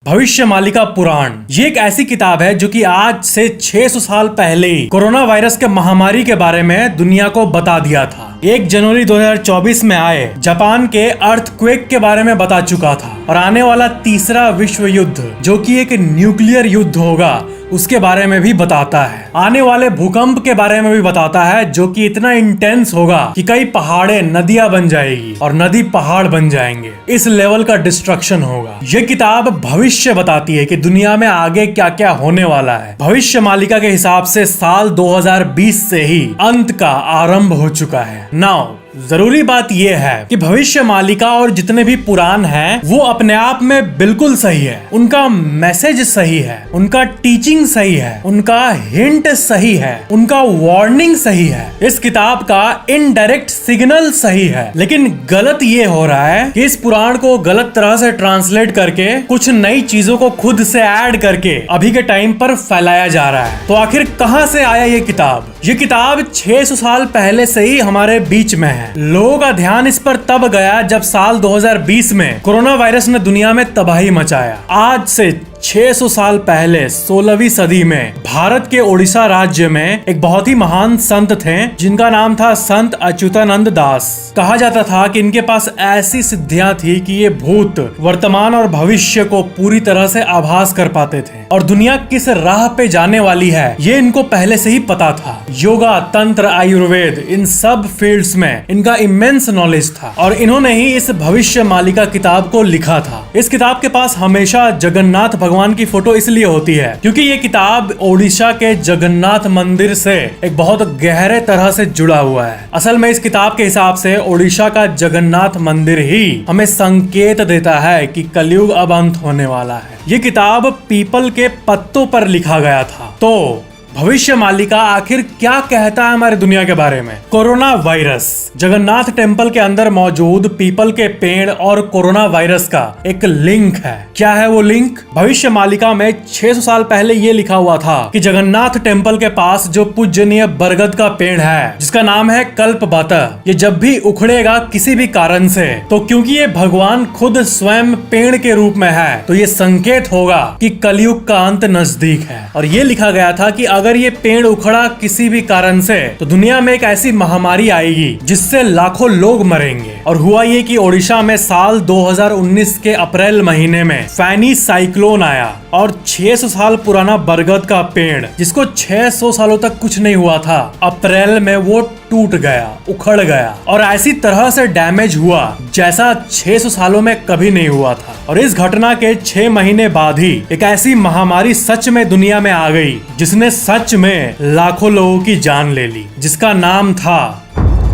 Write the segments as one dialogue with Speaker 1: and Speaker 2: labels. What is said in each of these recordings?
Speaker 1: भविष्यमालिका पुराण ये एक ऐसी किताब है जो कि आज से 600 साल पहले कोरोना वायरस के महामारी के बारे में दुनिया को बता दिया था। 1 जनवरी 2024 में आए जापान के अर्थक्वेक के बारे में बता चुका था और आने वाला तीसरा विश्व युद्ध जो कि एक न्यूक्लियर युद्ध होगा उसके बारे में भी बताता है। आने वाले भूकंप के बारे में भी बताता है जो कि इतना इंटेंस होगा कि कई पहाड़े नदियां बन जाएगी और नदी पहाड़ बन जाएंगे। इस लेवल का डिस्ट्रक्शन होगा। ये किताब भविष्य बताती है कि दुनिया में आगे क्या क्या होने वाला है। भविष्यमालिका के हिसाब से साल 2020 से ही अंत का आरंभ हो चुका है। नाउ जरूरी बात यह है कि भविष्यमालिका और जितने भी पुराण हैं वो अपने आप में बिल्कुल सही है। उनका मैसेज सही है, उनका टीचिंग सही है, उनका हिंट सही है, उनका वार्निंग सही है। इस किताब का इनडायरेक्ट सिग्नल सही है। लेकिन गलत ये हो रहा है कि इस पुराण को गलत तरह से ट्रांसलेट करके कुछ नई चीजों को खुद से ऐड करके अभी के टाइम पर फैलाया जा रहा है। तो आखिर कहां से आया ये किताब? ये किताब 600 साल पहले से ही हमारे बीच में है। लोगों का ध्यान इस पर तब गया जब साल 2020 में कोरोना वायरस ने दुनिया में तबाही मचाया। आज से 600 साल पहले 16वीं सदी में भारत के ओडिशा राज्य में एक बहुत ही महान संत थे जिनका नाम था संत अच्युतानंद दास। कहा जाता था कि इनके पास ऐसी सिद्धियां थी कि ये भूत, वर्तमान और भविष्य को पूरी तरह से आभास कर पाते थे और दुनिया किस राह पे जाने वाली है ये इनको पहले से ही पता था। योगा, तंत्र, आयुर्वेद, इन सब फील्ड्स में इनका इमेंस नॉलेज था और इन्होंने ही इस भविष्यमालिका किताब को लिखा था। इस किताब के पास हमेशा जगन्नाथ भगवान की फोटो इसलिए होती है क्योंकि ये किताब ओडिशा के जगन्नाथ मंदिर से एक बहुत गहरे तरह से जुड़ा हुआ है। असल में इस किताब के हिसाब से ओडिशा का जगन्नाथ मंदिर ही हमें संकेत देता है कि कलयुग अब अंत होने वाला है। ये किताब पीपल के पत्तों पर लिखा गया था। तो भविष्यमालिका आखिर क्या कहता है हमारी दुनिया के बारे में? कोरोना वायरस जगन्नाथ टेम्पल के अंदर मौजूद पीपल के पेड़ और कोरोना वायरस का एक लिंक है। क्या है वो लिंक? भविष्यमालिका में 600 साल पहले ये लिखा हुआ था कि जगन्नाथ टेम्पल के पास जो पूजनीय बरगद का पेड़ है जिसका नाम है कल्पबाता, ये जब भी उखड़ेगा किसी भी कारण से तो क्योंकि ये भगवान खुद स्वयं पेड़ के रूप में है तो ये संकेत होगा कि कलयुग का अंत नजदीक है। और ये लिखा गया था कि अगर ये पेड़ उखड़ा किसी भी कारण से तो दुनिया में एक ऐसी महामारी आएगी जिससे लाखों लोग मरेंगे। और हुआ ये कि ओडिशा में साल 2019 के अप्रैल महीने में फैनी साइक्लोन आया और 600 साल पुराना बरगद का पेड़ जिसको 600 सालों तक कुछ नहीं हुआ था, अप्रैल में वो टूट गया, उखड़ गया और ऐसी तरह से डैमेज हुआ जैसा 600 सालों में कभी नहीं हुआ था। और इस घटना के 6 महीने बाद ही एक ऐसी महामारी सच में दुनिया में आ गई जिसने सच में लाखों लोगों की जान ले ली, जिसका नाम था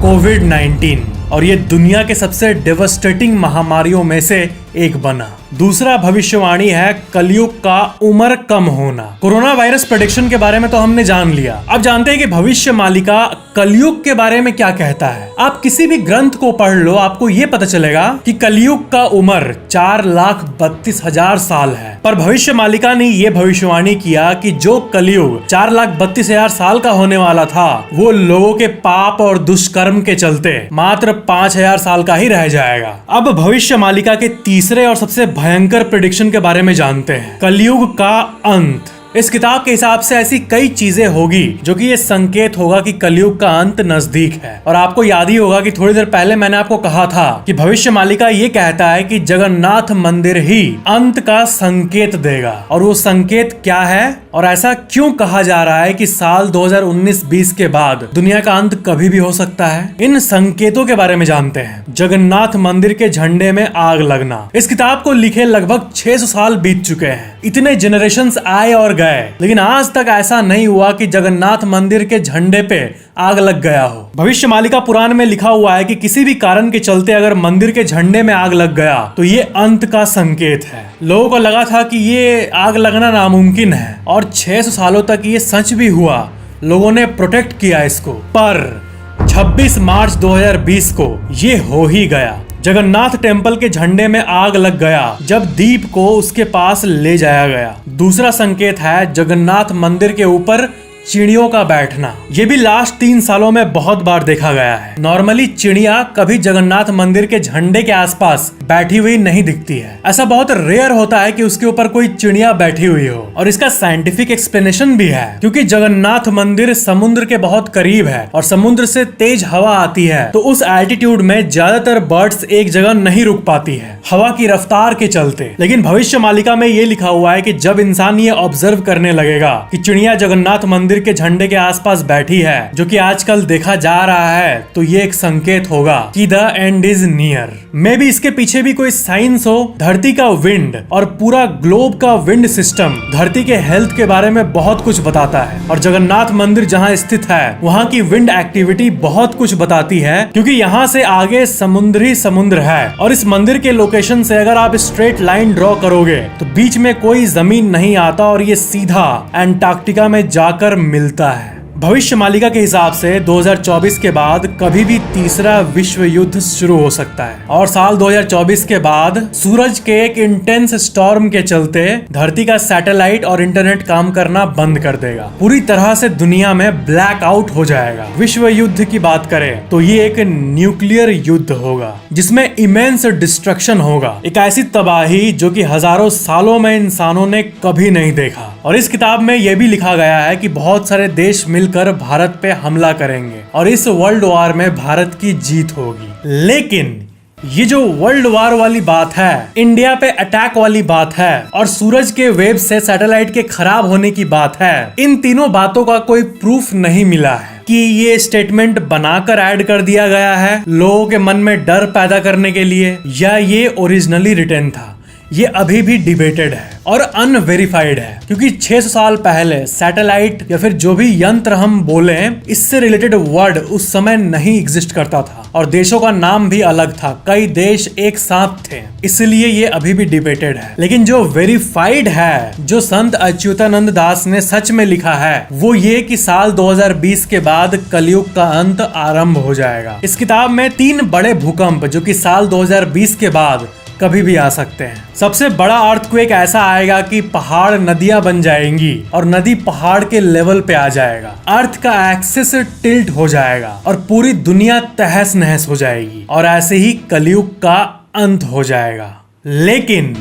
Speaker 1: कोविड-19 और ये दुनिया के सबसे डेवास्टेटिंग महामारियों में से एक बना। दूसरा भविष्यवाणी है कलयुग का उम्र कम होना। कोरोना वायरस प्रेडिक्शन के बारे में तो हमने जान लिया। अब जानते हैं कि भविष्यमालिका कलयुग के बारे में क्या कहता है। आप किसी भी ग्रंथ को पढ़ लो, आपको ये पता चलेगा कि कलयुग का उम्र 4,32,000 साल है। पर भविष्यमालिका ने ये भविष्यवाणी किया कि जो कलयुग 4,32,000 साल का होने वाला था वो लोगों के पाप और दुष्कर्म के चलते मात्र 5,000 साल का ही रह जाएगा। अब भविष्यमालिका के तीसरे और सबसे भयंकर प्रेडिक्शन के बारे में जानते हैं, कलयुग का अंत। इस किताब के हिसाब से ऐसी कई चीजें होगी जो कि ये संकेत होगा कि कलयुग का अंत नजदीक है। और आपको याद ही होगा कि थोड़ी देर पहले मैंने आपको कहा था कि भविष्यमालिका ये कहता है कि जगन्नाथ मंदिर ही अंत का संकेत देगा। और वो संकेत क्या है और ऐसा क्यों कहा जा रहा है कि साल 2019-20 के बाद दुनिया का अंत कभी भी हो सकता है? इन संकेतों के बारे में जानते हैं। जगन्नाथ मंदिर के झंडे में आग लगना। इस किताब को लिखे लगभग 600 साल बीत चुके हैं। इतने जनरेशंस आए और गए लेकिन आज तक ऐसा नहीं हुआ कि जगन्नाथ मंदिर के झंडे पे आग लग गया हो। भविष्यमालिका पुराण में लिखा हुआ है कि किसी भी कारण के चलते अगर मंदिर के झंडे में आग लग गया तो ये अंत का संकेत है। लोगों को लगा था कि ये आग लगना नामुमकिन है और 600 सालों तक ये सच भी हुआ। लोगों ने प्रोटेक्ट किया इसको, पर 26 मार्च 2020 को ये हो ही गया। जगन्नाथ टेम्पल के झंडे में आग लग गया जब दीप को उसके पास ले जाया गया। दूसरा संकेत है जगन्नाथ मंदिर के ऊपर चिड़ियों का बैठना। ये भी लास्ट 3 सालों में बहुत बार देखा गया है। नॉर्मली चिड़िया कभी जगन्नाथ मंदिर के झंडे के आसपास बैठी हुई नहीं दिखती है। ऐसा बहुत रेयर होता है कि उसके ऊपर कोई चिड़िया बैठी हुई हो। और इसका साइंटिफिक एक्सप्लेनेशन भी है, क्योंकि जगन्नाथ मंदिर समुद्र के बहुत करीब है और समुद्र से तेज हवा आती है, तो उस एल्टीट्यूड में ज्यादातर बर्ड्स एक जगह नहीं रुक पाती है हवा की रफ्तार के चलते। लेकिन भविष्य मालिका में ये लिखा हुआ है कि जब इंसान ये ऑब्जर्व करने लगेगा कि चिड़िया जगन्नाथ मंदिर के झंडे के आसपास बैठी है, जो कि आजकल देखा जा रहा है, तो ये एक संकेत होगा कि the end is near. May be इसके पीछे भी कोई साइंस हो। धरती का विंड और पूरा ग्लोब का विंड सिस्टम धरती के हेल्थ के बारे में बहुत कुछ बताता है, और जगन्नाथ मंदिर जहाँ स्थित है वहाँ की विंड एक्टिविटी बहुत कुछ बताती है, क्योंकि यहाँ से आगे समुद्र ही समुद्र है। और इस मंदिर के लोकेशन से अगर आप स्ट्रेट लाइन ड्रॉ करोगे तो बीच में कोई जमीन नहीं आता और ये सीधा एंटार्क्टिका में जाकर मिलता है। भविष्य मालिका के हिसाब से 2024 के बाद कभी भी तीसरा विश्व युद्ध शुरू हो सकता है, और साल 2024 के बाद सूरज के एक इंटेंस स्टॉर्म के चलते धरती का सैटेलाइट और इंटरनेट काम करना बंद कर देगा। पूरी तरह से दुनिया में ब्लैक आउट हो जाएगा। विश्व युद्ध की बात करें तो ये एक न्यूक्लियर युद्ध होगा जिसमें इमेंस डिस्ट्रक्शन होगा, एक ऐसी तबाही जो कि हजारों सालों में इंसानों ने कभी नहीं देखा। और इस किताब में यह भी लिखा गया है कि बहुत सारे देश मिलकर भारत पे हमला करेंगे और इस वर्ल्ड वॉर में भारत की जीत होगी। लेकिन ये जो वर्ल्ड वॉर वाली बात है, इंडिया पे अटैक वाली बात है, और सूरज के वेव से सैटेलाइट के खराब होने की बात है, इन तीनों बातों का कोई प्रूफ नहीं मिला है कि ये स्टेटमेंट बनाकर ऐड कर दिया गया है लोगों के मन में डर पैदा करने के लिए, या ये ओरिजिनली रिटन था। ये अभी भी डिबेटेड है और अनवेरिफाइड है, क्योंकि 600 साल पहले सैटेलाइट या फिर जो भी यंत्र हम बोले, इससे रिलेटेड वर्ड उस समय नहीं एग्जिस्ट करता था और देशों का नाम भी अलग था, कई देश एक साथ थे, इसलिए ये अभी भी डिबेटेड है। लेकिन जो वेरीफाइड है, जो संत अच्युतानंद दास ने सच में लिखा है, वो ये कि साल 2020 के बाद कलयुग का अंत आरंभ हो जाएगा। इस किताब में 3 बड़े भूकंप जो कि साल 2020 के बाद कभी भी आ सकते हैं। सबसे बड़ा अर्थक्वेक ऐसा आएगा कि पहाड़ नदियां बन जाएंगी और नदी पहाड़ के लेवल पे आ जाएगा, अर्थ का एक्सिस टिल्ट हो जाएगा और पूरी दुनिया तहस नहस हो जाएगी, और ऐसे ही कलयुग का अंत हो जाएगा। लेकिन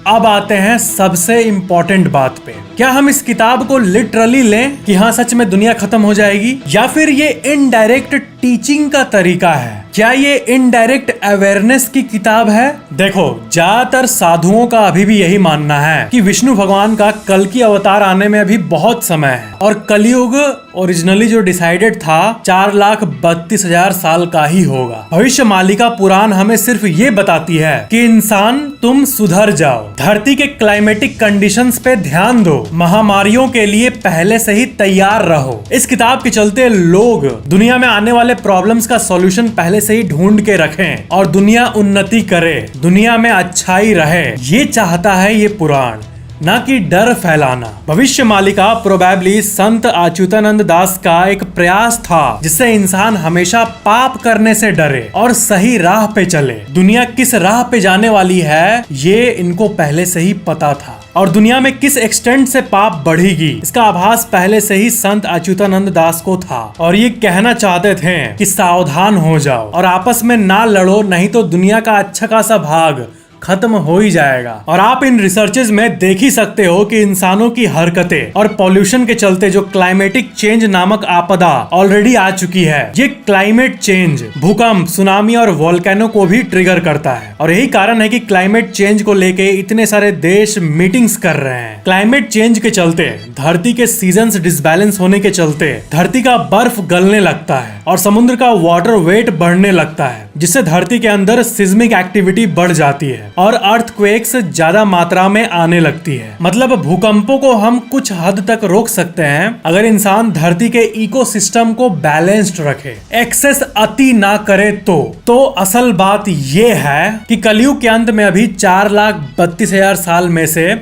Speaker 1: अब आते हैं सबसे इम्पोर्टेंट बात पे। क्या हम इस किताब को लिटरली लें कि हाँ सच में दुनिया खत्म हो जाएगी, या फिर ये इनडायरेक्ट टीचिंग का तरीका है? क्या ये इनडायरेक्ट अवेयरनेस की किताब है? देखो, ज्यादातर साधुओं का अभी भी यही मानना है कि विष्णु भगवान का कल की अवतार आने में अभी बहुत समय है, और कलयुग ओरिजिनली जो डिसाइडेड था 4,32,000 साल का ही होगा। भविष्य मालिका पुराण हमें सिर्फ ये बताती है कि इंसान तुम सुधर जाओ, धरती के क्लाइमेटिक कंडीशंस पे ध्यान दो, महामारियों के लिए पहले से ही तैयार रहो। इस किताब के चलते लोग दुनिया में आने वाले प्रॉब्लम्स का सॉल्यूशन पहले से ही ढूंढ के रखें और दुनिया उन्नति करे, दुनिया में अच्छाई रहे, ये चाहता है ये पुराण, ना कि डर फैलाना। भविष्य मालिका प्रोबेबली संत अच्युतानंद दास का एक प्रयास था जिससे इंसान हमेशा पाप करने से डरे और सही राह पे चले। दुनिया किस राह पे जाने वाली है ये इनको पहले से ही पता था, और दुनिया में किस एक्सटेंट से पाप बढ़ेगी इसका आभास पहले से ही संत अच्युतानंद दास को था, और ये कहना चाहते थे कि सावधान हो जाओ और आपस में ना लड़ो, नहीं तो दुनिया का अच्छा खासा भाग खत्म हो ही जाएगा। और आप इन रिसर्चेज में देख ही सकते हो कि इंसानों की हरकतें और पॉल्यूशन के चलते जो क्लाइमेटिक चेंज नामक आपदा ऑलरेडी आ चुकी है, ये क्लाइमेट चेंज भूकंप, सुनामी और वोल्केनो को भी ट्रिगर करता है। और यही कारण है कि क्लाइमेट चेंज को लेके इतने सारे देश मीटिंग्स कर रहे हैं। क्लाइमेट चेंज के चलते, धरती के सीजन्स डिसबैलेंस होने के चलते धरती का बर्फ गलने लगता है और समुद्र का वाटर वेट बढ़ने लगता है, जिससे धरती के अंदर सिस्मिक एक्टिविटी बढ़ जाती है और अर्थक्वेक्स ज्यादा मात्रा में आने लगती है। मतलब भूकंपों को हम कुछ हद तक रोक सकते हैं अगर इंसान धरती के इकोसिस्टम को बैलेंस्ड रखे, एक्सेस अति ना करे तो असल बात ये है कि कलयुग के अंत में अभी 4,32,000 साल में से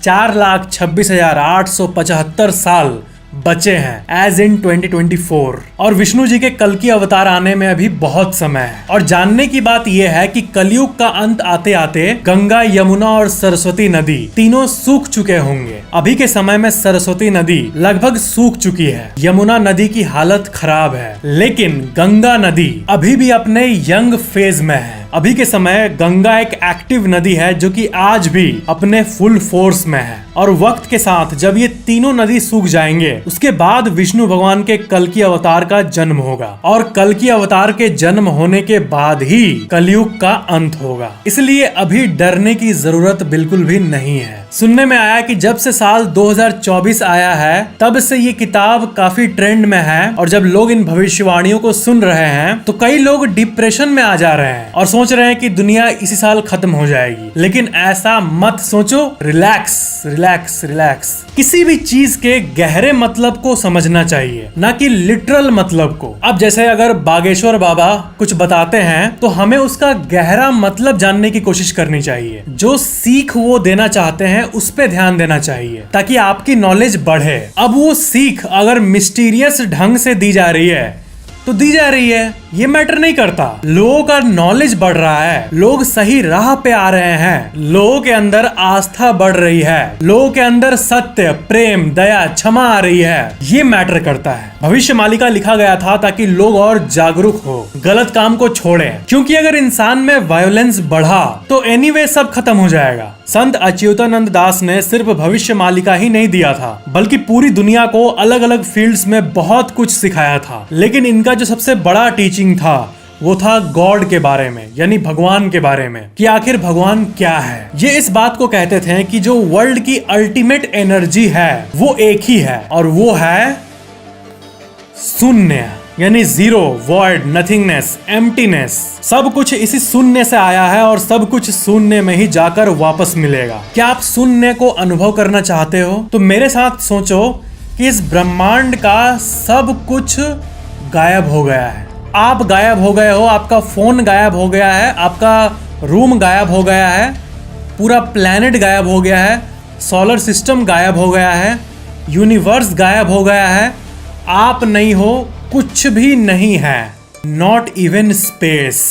Speaker 1: 4,26,875 साल बचे हैं एज इन 2024 और विष्णु जी के कल्कि अवतार आने में अभी बहुत समय है। और जानने की बात यह है कि कलयुग का अंत आते आते गंगा, यमुना और सरस्वती नदी तीनों सूख चुके होंगे। अभी के समय में सरस्वती नदी लगभग सूख चुकी है, यमुना नदी की हालत खराब है, लेकिन गंगा नदी अभी भी अपने यंग फेज में है। अभी के समय गंगा एक एक्टिव नदी है जो कि आज भी अपने फुल फोर्स में है। और वक्त के साथ जब ये तीनों नदी सूख जाएंगे उसके बाद विष्णु भगवान के कल्कि अवतार का जन्म होगा और कल्कि अवतार के जन्म होने के बाद ही कलयुग का अंत होगा। इसलिए अभी डरने की जरूरत बिल्कुल भी नहीं है। सुनने में आया कि जब से साल 2024 आया है तब से ये किताब काफी ट्रेंड में है और जब लोग इन भविष्यवाणियों को सुन रहे हैं तो कई लोग डिप्रेशन में आ जा रहे हैं और सोच रहे हैं कि दुनिया इसी साल खत्म हो जाएगी। लेकिन ऐसा मत सोचो, रिलैक्स रिलैक्स रिलैक्स। किसी भी चीज के गहरे मतलब को समझना चाहिए, ना कि लिटरल मतलब को। अब जैसे अगर बागेश्वर बाबा कुछ बताते हैं तो हमें उसका गहरा मतलब जानने की कोशिश करनी चाहिए। जो सीख वो देना चाहते हैं उस पे ध्यान देना चाहिए ताकि आपकी नॉलेज बढ़े। अब वो सीख अगर मिस्टीरियस ढंग से दी जा रही है तो दी जा रही है, ये मैटर नहीं करता। लोगों का नॉलेज बढ़ रहा है, लोग सही राह पे आ रहे हैं, लोगों के अंदर आस्था बढ़ रही है, लोगों के अंदर सत्य, प्रेम, दया, क्षमा आ रही है, ये मैटर करता है। भविष्य मालिका लिखा गया था ताकि लोग और जागरूक हो, गलत काम को छोड़ें, क्योंकि अगर इंसान में वायोलेंस बढ़ा तो एनीवे सब खत्म हो जाएगा। संत अच्युतानंद दास ने सिर्फ भविष्य मालिका ही नहीं दिया था बल्कि पूरी दुनिया को अलग अलग फील्ड्स में बहुत कुछ सिखाया था। लेकिन इनका जो सबसे बड़ा टीचिंग था वो था गॉड के बारे में, यानी भगवान के बारे में, कि आखिर भगवान क्या है। ये इस बात को कहते थे कि जो वर्ल्ड की अल्टीमेट एनर्जी है वो एक ही है और वो है शून्य, यानी जीरो, वॉइड, नथिंगनेस, एम्प्टीनेस। सब कुछ इसी शून्य से आया है और सब कुछ शून्य में ही जाकर वापस मिलेगा। क्या आप शून्य को अनुभव करना चाहते हो तो मेरे साथ सोचो कि इस ब्रह्मांड का सब कुछ गायब हो गया है। आप गायब हो गए हो, आपका फोन गायब हो गया है, आपका रूम गायब हो गया है, पूरा प्लैनेट गायब हो गया है, सोलर सिस्टम गायब हो गया है, यूनिवर्स गायब हो गया है, आप नहीं हो, कुछ भी नहीं है। नॉट इवन स्पेस,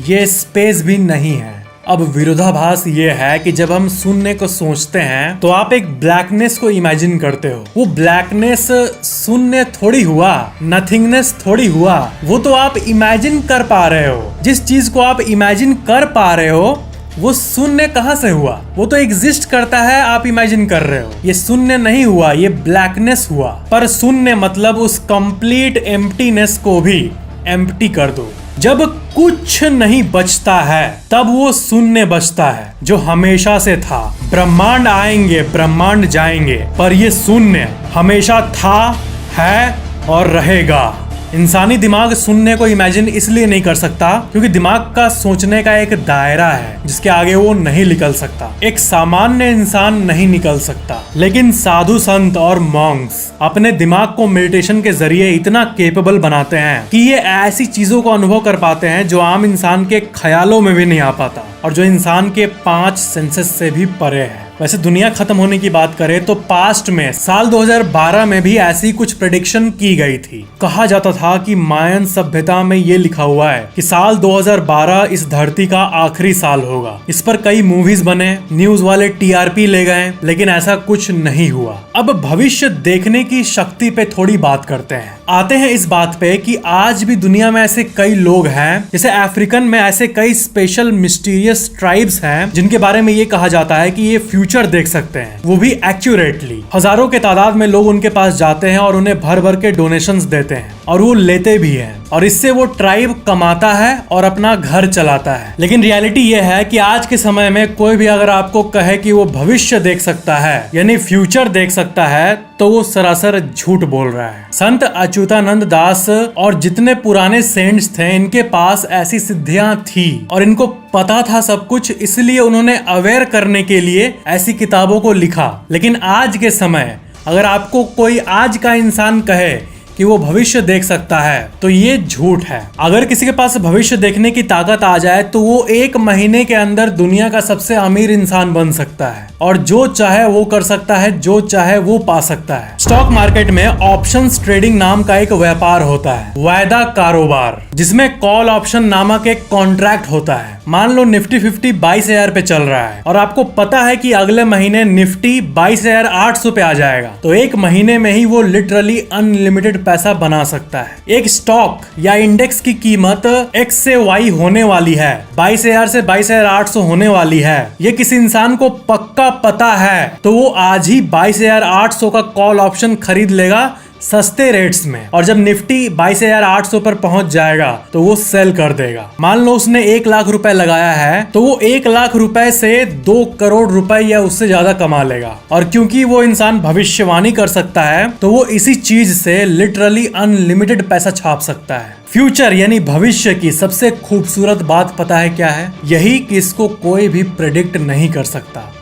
Speaker 1: ये स्पेस भी नहीं है। अब विरोधाभास ये है कि जब हम शून्य को सोचते हैं तो आप एक ब्लैकनेस को इमेजिन करते हो। वो ब्लैकनेस शून्य थोड़ी हुआ, नथिंगनेस थोड़ी हुआ, वो तो आप इमेजिन कर पा रहे हो। जिस चीज को आप इमेजिन कर पा रहे हो वो शून्य कहाँ से हुआ? वो तो एग्जिस्ट करता है, आप इमेजिन कर रहे हो। ये शून्य नहीं हुआ, ये ब्लैकनेस हुआ। पर शून्य मतलब उस कंप्लीट एम्प्टीनेस को भी एम्प्टी कर दो। जब कुछ नहीं बचता है तब वो शून्य बचता है जो हमेशा से था। ब्रह्मांड आएंगे, ब्रह्मांड जाएंगे, पर ये शून्य हमेशा था, है और रहेगा। इंसानी दिमाग शून्य को इमेजिन इसलिए नहीं कर सकता क्योंकि दिमाग का सोचने का एक दायरा है जिसके आगे वो नहीं निकल सकता। एक सामान्य इंसान नहीं निकल सकता, लेकिन साधु संत और मॉन्क्स अपने दिमाग को मेडिटेशन के जरिए इतना केपेबल बनाते हैं कि ये ऐसी चीजों को अनुभव कर पाते हैं जो आम इंसान के ख्यालों में भी नहीं आ पाता और जो इंसान के 5 सेंसेस से भी परे है। वैसे दुनिया खत्म होने की बात करें तो पास्ट में साल 2012 में भी ऐसी कुछ प्रेडिक्शन की गई थी। कहा जाता था कि मायन सभ्यता में ये लिखा हुआ है कि साल 2012 इस धरती का आखिरी साल होगा। इस पर कई मूवीज बने, न्यूज वाले टीआरपी ले गए, लेकिन ऐसा कुछ नहीं हुआ। अब भविष्य देखने की शक्ति पे थोड़ी बात करते हैं। आते हैं इस बात पे कि आज भी दुनिया में ऐसे कई लोग हैं, जैसे अफ्रीकन में ऐसे कई स्पेशल मिस्टीरियस ट्राइब्स हैं जिनके बारे में ये कहा जाता है कि ये फ्यूचर देख सकते हैं, वो भी एक्यूरेटली। हजारों के तादाद में लोग उनके पास जाते हैं और उन्हें भर भर के डोनेशंस देते हैं और वो लेते भी हैं और इससे वो ट्राइब कमाता है और अपना घर चलाता है। लेकिन रियलिटी ये है कि आज के समय में कोई भी अगर आपको कहे कि वो भविष्य देख सकता है यानी फ्यूचर देख सकता है तो वो सरासर झूठ बोल रहा है। संत अच्युतानंद दास और जितने पुराने सेंट्स थे इनके पास ऐसी सिद्धियां थी और इनको पता था सब कुछ, इसलिए उन्होंने अवेयर करने के लिए ऐसी किताबों को लिखा। लेकिन आज के समय अगर आपको कोई आज का इंसान कहे कि वो भविष्य देख सकता है तो ये झूठ है। अगर किसी के पास भविष्य देखने की ताकत आ जाए तो वो 1 महीने के अंदर दुनिया का सबसे अमीर इंसान बन सकता है और जो चाहे वो कर सकता है, जो चाहे वो पा सकता है। स्टॉक मार्केट में ऑप्शंस ट्रेडिंग नाम का एक व्यापार होता है, वायदा कारोबार, जिसमें कॉल ऑप्शन नामक एक कॉन्ट्रैक्ट होता है। मान लो निफ्टी 50 22,000 पे चल रहा है और आपको पता है कि अगले महीने निफ्टी 22,800 पे आ जाएगा, तो 1 महीने में ही वो लिटरली अनलिमिटेड पैसा बना सकता है। एक स्टॉक या इंडेक्स की कीमत X से Y होने वाली है, 22,000 से 22,800 होने वाली है, ये किसी इंसान को पक्का पता है तो वो आज ही 22,800 का कॉल ऑप्शन खरीद लेगा सस्ते रेट्स में, और जब निफ्टी 22,800 पर पहुंच जाएगा तो वो सेल कर देगा। मान लो उसने 1 लाख रुपए लगाया है तो वो 1 लाख रुपए से 2 करोड़ रुपए या उससे ज्यादा कमा लेगा। और क्योंकि वो इंसान भविष्यवाणी कर सकता है तो वो इसी चीज से लिटरली अनलिमिटेड पैसा छाप सकता है। फ्यूचर यानी भविष्य की सबसे खूबसूरत बात पता है क्या है? यही कि इसको कोई भी प्रेडिक्ट नहीं कर सकता,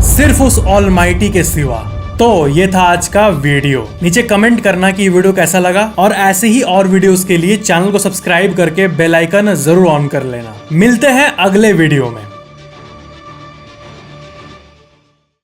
Speaker 1: सिर्फ उस ऑलमाइटी के सिवा। तो ये था आज का वीडियो। नीचे कमेंट करना कि ये वीडियो कैसा लगा, और ऐसे ही और वीडियोस के लिए चैनल को सब्सक्राइब करके बेल आइकन जरूर ऑन कर लेना। मिलते हैं अगले वीडियो में।